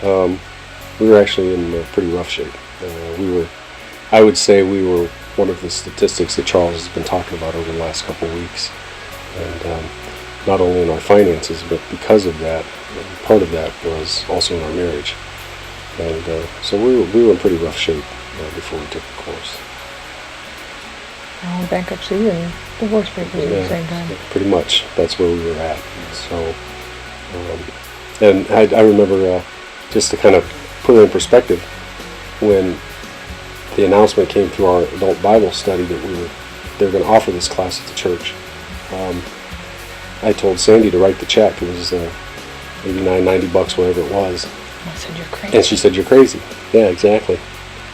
we were actually in pretty rough shape. I would say we were one of the statistics that Charles has been talking about over the last couple of weeks. And not only in our finances, but because of that, part of that was also in our marriage. And so we were in pretty rough shape before we took the course. Bankruptcy and divorce papers at the same time. Pretty much, that's where we were at. So, and I remember, just to kind of put it in perspective, when the announcement came through our adult Bible study that they were going to offer this class at the church, I told Sandy to write the check. It was $89, $90, whatever it was. I said, "You're crazy." And she said, "You're crazy." Yeah, exactly.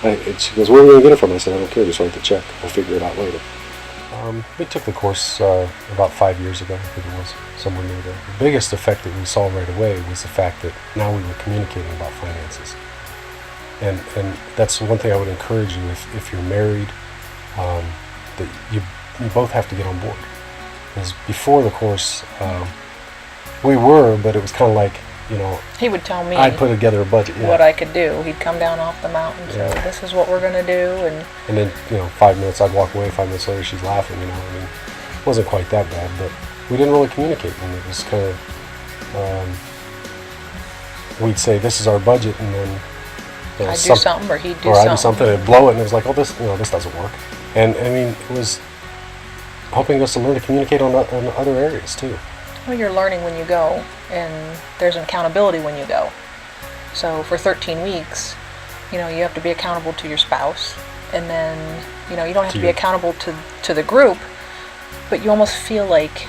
And she goes, "Where are we going to get it from?" I said, "I don't care, just write the check. We'll figure it out later." We took the course about 5 years ago, I think it was, somewhere near there. The biggest effect that we saw right away was the fact that now we were communicating about finances. And that's one thing I would encourage you, if you're married, that you both have to get on board. Because before the course, we were, but it was kind of like, he would tell me I'd put together a budget. what I could do. He'd come down off the mountain and say, "This is what we're going to do." And then, 5 minutes I'd walk away, 5 minutes later she's laughing, it wasn't quite that bad, but we didn't really communicate. And it was kind of, we'd say, "This is our budget," and then I'd do something, or he'd do something. Or I'd do something, and blow it, and it was like, "Oh, this doesn't work." And it was helping us to learn to communicate on other areas too. Well, you're learning when you go, and there's an accountability when you go. So for 13 weeks, you have to be accountable to your spouse, and then, you don't have to be accountable to the group, but you almost feel like,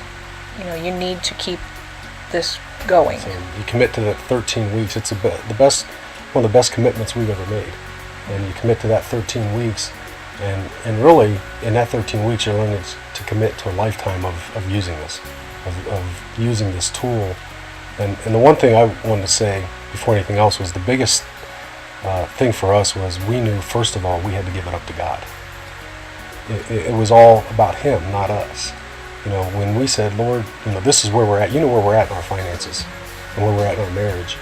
you need to keep this going. So you commit to that 13 weeks. It's one of the best commitments we've ever made. And you commit to that 13 weeks, and really, in that 13 weeks, you're learning to commit to a lifetime of using this. Of using this tool. And the one thing I wanted to say before anything else was the biggest thing for us was we knew, first of all, we had to give it up to God. It was all about Him, not us. When we said, "Lord, this is where we're at," where we're at in our finances and where we're at in our marriage,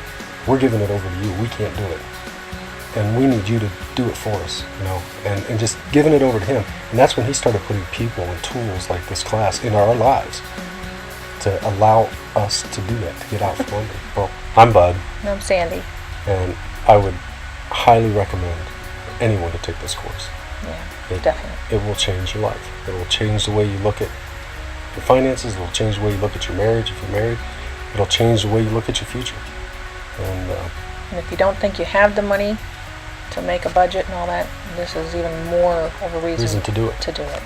we're giving it over to you. We can't do it. And we need you to do it for us, and just giving it over to Him. And that's when He started putting people and tools like this class in our lives, to allow us to do that, to get out from under. Well, I'm Bud. And I'm Sandy. And I would highly recommend anyone to take this course. Yeah, definitely. It will change your life. It will change the way you look at your finances. It will change the way you look at your marriage if you're married. It will change the way you look at your future. And if you don't think you have the money to make a budget and all that, this is even more of a reason to do it. To do it.